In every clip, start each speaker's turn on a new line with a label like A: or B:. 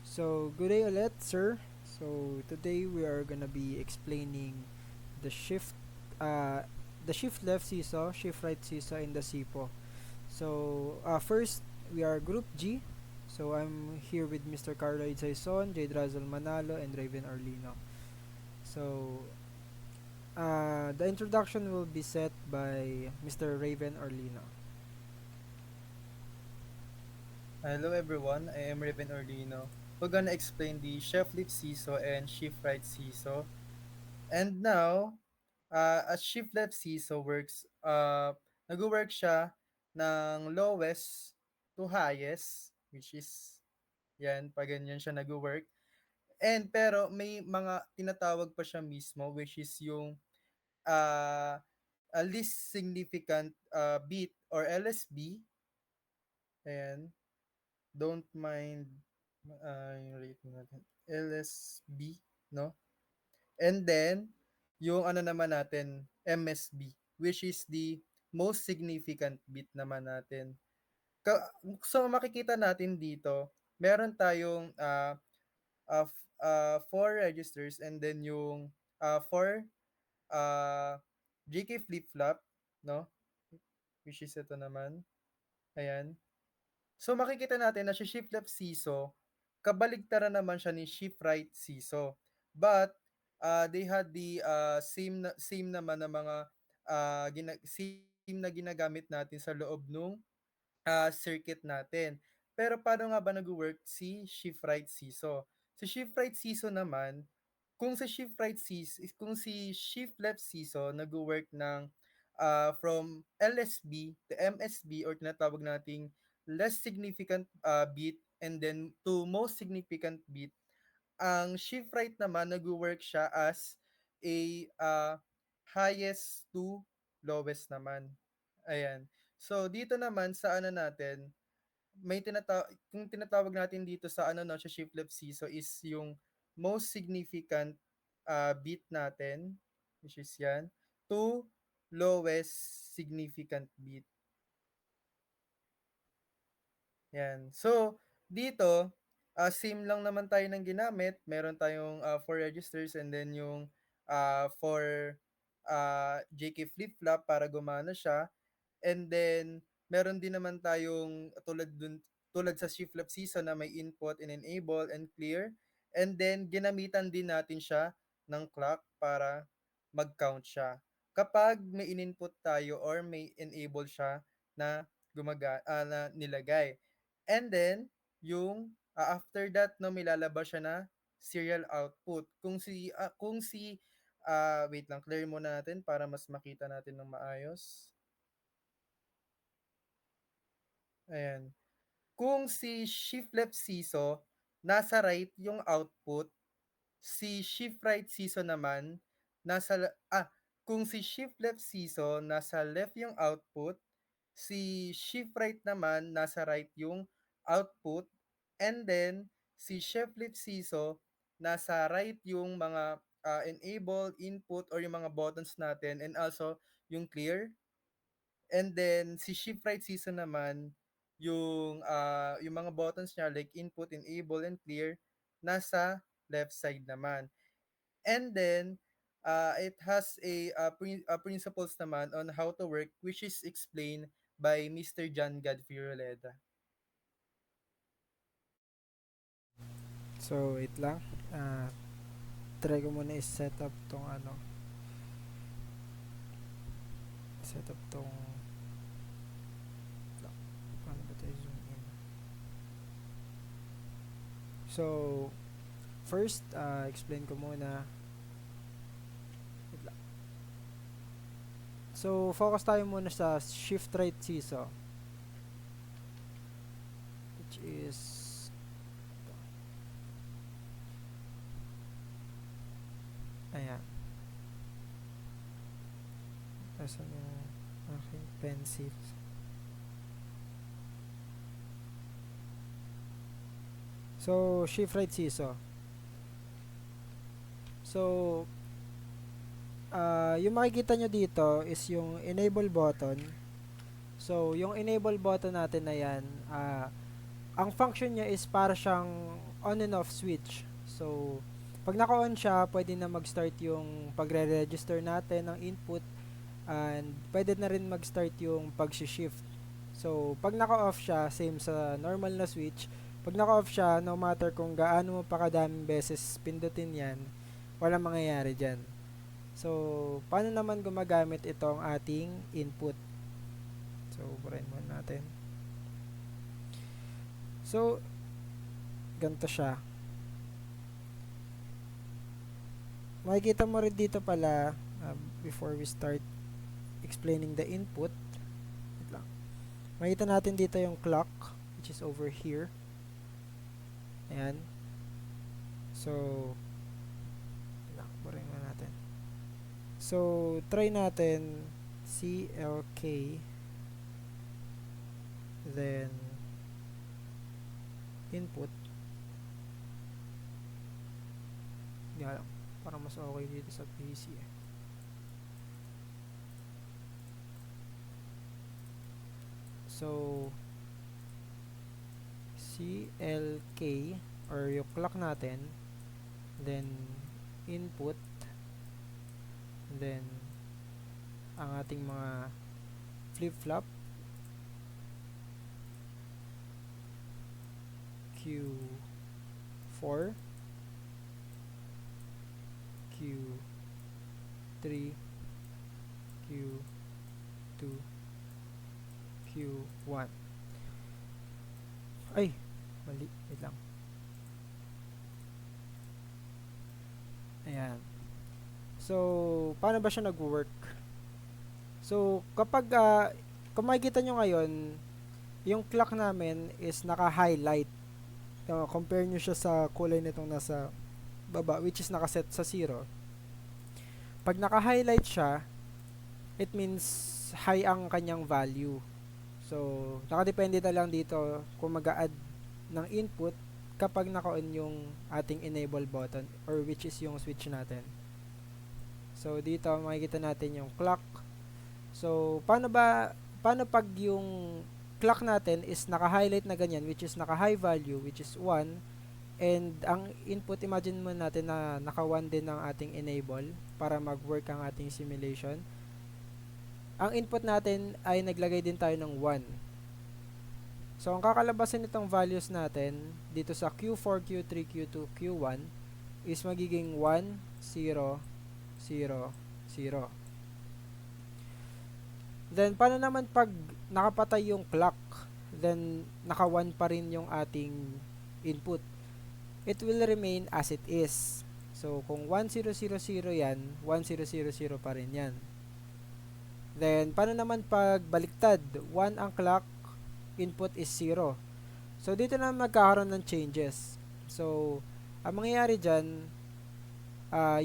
A: So, good day ulit, sir. So, today we are gonna be explaining the shift, uh, the shift left seesaw, shift right seesaw, and the SIPO. So, first, we are Group G. So, I'm here with Mr. Carlo Idsaison, Jade Razal Manalo, and Raven Orlino. So, the introduction will be set by Mr. Raven Orlino.
B: Hello everyone, I am Raven Orlino. We're gonna explain the chef lift seesaw and shift right seesaw. And now, a shift left seesaw works, nag-work siya ng lowest to highest, which is, yan, pag ganyan siya nag-work. And pero may mga tinatawag pa siya mismo, which is yung uh, a least significant beat or LSB. Ayan. Don't mind yung rating natin. LSB, no? And then, yung ano naman natin, MSB, which is the most significant bit naman natin. So, makikita natin dito, meron tayong four registers and then yung four GK flip-flop, no? Which is ito naman. Ayan. So makikita natin na si shift left seesaw, kabaligtaran naman siya ni shift right seesaw. But they had the same naman na mga same na ginagamit natin sa loob nung circuit natin. Pero paano nga ba nagwo-work si shift right seesaw? Si shift right seesaw naman, kung si shift left seesaw nagwo-work ng from LSB to MSB or tinatawag nating less significant bit and then to most significant bit, ang shift right naman nagwo-work siya as a highest to lowest naman. Ayan. So dito naman sa ano natin, kung tinatawag natin dito sa ano 'no, sa shift left seesaw is yung most significant beat natin, which is 'yan, to lowest significant beat, 'yan. So, dito, same lang naman tayo ng ginamit, meron tayong 4 registers and then yung 4 JK flip-flop para gumana siya. And then, meron din naman tayong tulad sa shift left season na may input and enable and clear. And then, ginamitan din natin siya ng clock para mag-count siya. Kapag may in-input tayo or may enable siya na na nilagay. And then, yung after that no may lalabas siya na serial output. Wait lang, clear muna natin para mas makita natin ng maayos. Ayan. Kung si shift left seesaw, nasa right yung output, si shift right seesaw naman, kung si shift left seesaw, nasa left yung output, si shift right naman, nasa right yung output, and then, si shift left seesaw, nasa right yung mga enable, input, or yung mga buttons natin, and also yung clear. And then si shift right season naman, yung mga buttons niya like input, enable, and clear, nasa left side naman. And then, it has principles naman on how to work which is explained by Mr. John Godfrey Roleda.
A: So, wait lang. Try ko muna i-set up tong ano, set up tong, paano ba tayo zoom in? So, first, explain ko muna. Wait lang. So, focus tayo muna sa shift right seesaw, which is, ayan. Asan yung aking pencil? So, shift right seesaw. So, yung makikita nyo dito is yung enable button. So, yung enable button natin na yan, ang function niya is para siyang on and off switch. So, pag naka-on siya, pwede na mag-start yung pagre-register natin ng input and pwede na rin mag-start yung pag-shift. So, pag naka-off siya, same sa normal na switch, pag naka-off siya, no matter kung gaano mo pa kadaming beses pindutin yan, walang mangyayari dyan. So, paano naman gumagamit itong ating input? So, burahin muna natin. So, ganito siya. Makikita mo rin dito pala, before we start explaining the input, wait lang. Makikita natin dito yung clock, which is over here. Ayan. So, burahin muna natin. So, try natin CLK, then input. Nga lang, parang mas okay dito sa PC eh. So, CLK or yung clock natin, then input, then ang ating mga flip-flop, Q4, Q3, Q2, Q1. Ay, mali. Wait lang. Ayan. So, paano ba siya nag-work? So, kapag kung makikita nyo ngayon, yung clock namin is naka-highlight. Compare nyo siya sa kulay nitong nasa baba, which is nakaset sa 0. Pag naka-highlight siya, it means high ang kanyang value. So, nakadepende na lang dito kung mag-a-add ng input kapag naka-on yung ating enable button or which is yung switch natin. So, dito makikita natin yung clock. So, paano pag yung clock natin is naka-highlight na ganyan, which is naka-high value, which is 1, and ang input, imagine mo natin na naka-1 din ang ating enable para mag-work ang ating simulation. Ang input natin ay naglagay din tayo ng 1. So, ang kakalabasan nitong values natin dito sa Q4, Q3, Q2, Q1 is magiging 1, 0, 0, 0. Then, paano naman pag nakapatay yung clock, then naka-1 pa rin yung ating input? It will remain as it is. So, kung 1000 yan, 1000 pa rin yan. Then, paano naman pag baliktad? 1 ang clock, input is 0. So, dito na magkakaroon ng changes. So, ang mangyayari dyan,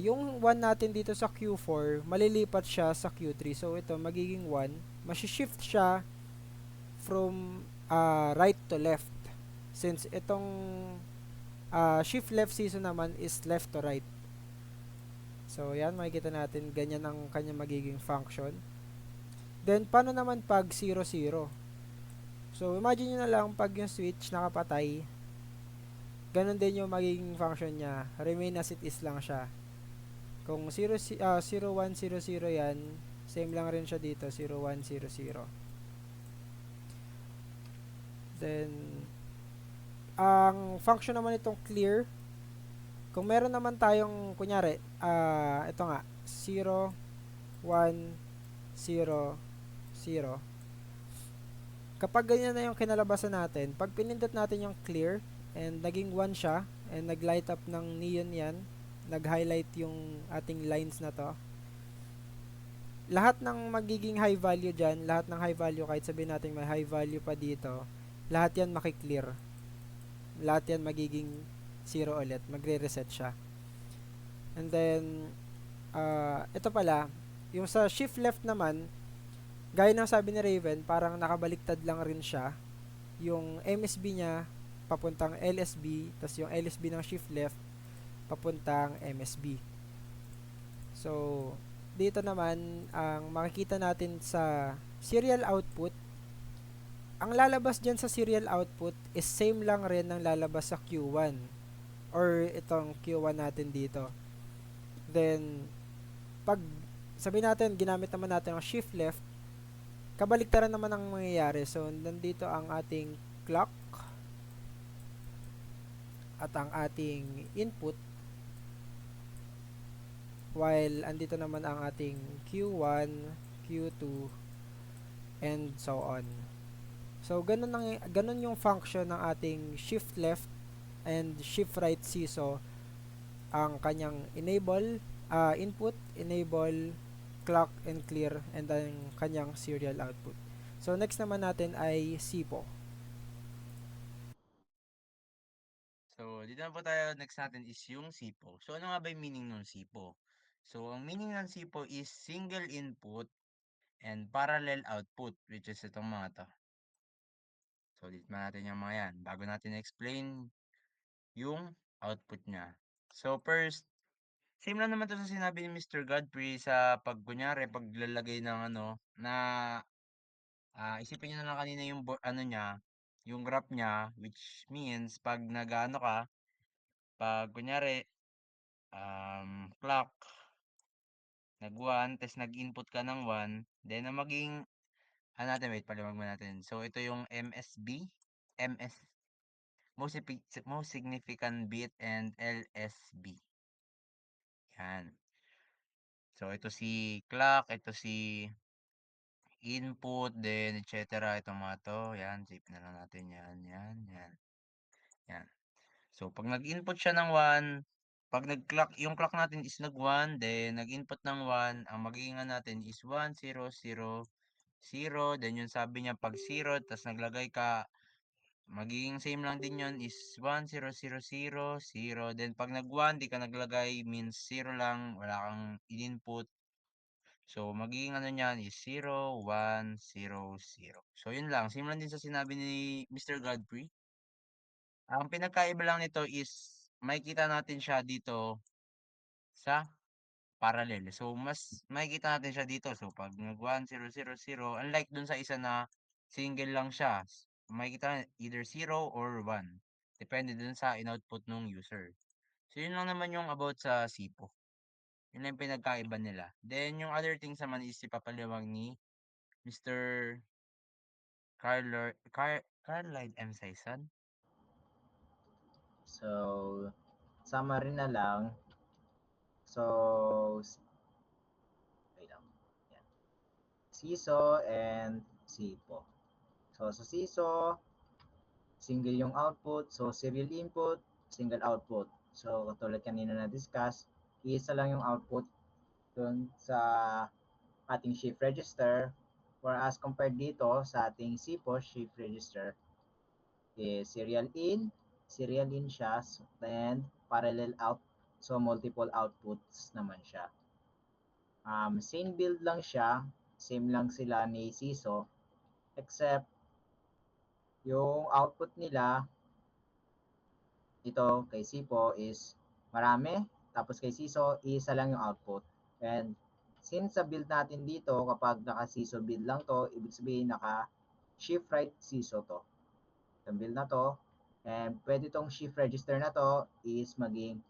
A: yung 1 natin dito sa Q4, malilipat siya sa Q3. So, ito, magiging 1. Mashi-shift siya from right to left. Since itong shift left season naman is left to right. So, yan, makikita natin, ganyan ang kanya magiging function. Then, paano naman pag 0, 0? So, imagine nyo na lang pag yung switch nakapatay, ganun din yung magiging function niya. Remain as it is lang siya. Kung 0, 1, 0, 0 yan, same lang rin siya dito, 0, 1, 0, 0. Then, ang function naman itong clear, kung meron naman tayong, kunyari, ito nga, 0, 1, 0, 0. Kapag ganyan na yung kinalabasan natin, pag pinindot natin yung clear, and naging 1 siya, and naglight up ng neon yan, nag-highlight yung ating lines na to, lahat ng magiging high value dyan, lahat ng high value, kahit sabihin natin may high value pa dito, lahat yan makiklear. Lahat yan magiging 0 ulit, magre-reset siya. And then, ito pala, yung sa shift left naman, gaya ng sabi ni Raven, parang nakabaliktad lang rin siya. Yung MSB niya, papuntang LSB, tas yung LSB ng shift left, papuntang MSB. So, dito naman, ang makikita natin sa serial output, ang lalabas dyan sa serial output is same lang rin ng lalabas sa Q1. or itong Q1 natin dito. Then, pag sabi natin, ginamit naman natin ang shift left, kabaliktaran naman ang mangyayari. So, nandito ang ating clock at ang ating input, while andito naman ang ating Q1, Q2, and so on. So, ganun yung function ng ating shift left and shift right seesaw, ang kanyang enable, input, enable, clock, and clear, and ang kanyang serial output. So, next naman natin ay SIPO.
C: So, dito na po tayo, next natin is yung SIPO. So, ano nga ba yung meaning ng SIPO? So, ang meaning ng SIPO is single input and parallel output, which is itong mga to. So, ulit natin yung mga yan. Bago natin explain yung output niya. So, first, same lang naman to sa sinabi ni Mr. Godfrey sa kunyari, paglalagay ng ano, na isipin nyo na lang kanina yung ano niya, yung graph niya, which means pag nag-ano ka, pag kunyari, clock, nag-1, tapos nag-input ka ng 1, then ang maging, ano natin, wait, paliwag mo natin. So, ito yung MSB, MS, most significant bit, and LSB. Yan. So, ito si clock, ito si input, then, etc. Itong mga to, yan, save na lang natin yan, yan, yan. Yan. So, pag nag-input siya ng 1, pag nag-clock, yung clock natin is nag-1, then nag-input ng 1, ang magiging natin is 1, 0, 0, 0. Then yung sabi niya pag 0, tas naglagay ka, magiging same lang din yun is 1, 0, 0, 0, 0. Then pag nag-1, di ka naglagay, means 0 lang, wala kang in-input. So, magiging ano niyan is 0, 1, 0, 0. So, yun lang. Same lang din sa sinabi ni Mr. Godfrey. Ang pinagkaiba lang nito is makikita natin siya dito sa parallel. So, mas makikita natin siya dito. So, pag nag 1, 0, 0, 0, unlike dun sa isa na single lang siya, makikita either 0 or 1. Depende dun sa in-output ng user. So, yun lang naman yung about sa SIPO. Yun lang yung pinagkaiba nila. Then, yung other things naman is ipapaliwag ni Mr. Carlyle M. Saison.
D: So, summary na lang. So, wait lang. Yan. SISO and SIPO. So, sa SISO, single yung output. So, serial input, single output. So, katulad kanina na discuss, isa lang yung output dun sa ating shift register. Whereas compared dito sa ating SIPO shift register, is serial in siya, and parallel out. So, multiple outputs naman siya. Same build lang siya, same lang sila ni SISO, except yung output nila, ito kay SIPO is marami, tapos kay SISO, isa lang yung output. And since sa build natin dito, kapag naka-SISO build lang to, ibig sabihin naka-shift right SISO to. Itong build na to, and pwede tong shift register na to is maging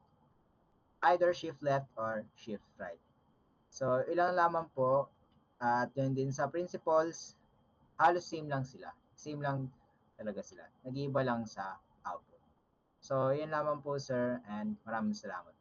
D: either shift left or shift right. So, ilang lamang po, at yun din sa principles, halos same lang sila. Same lang talaga sila. Nag-iiba lang sa output. So, yun lamang po sir, and maraming salamat.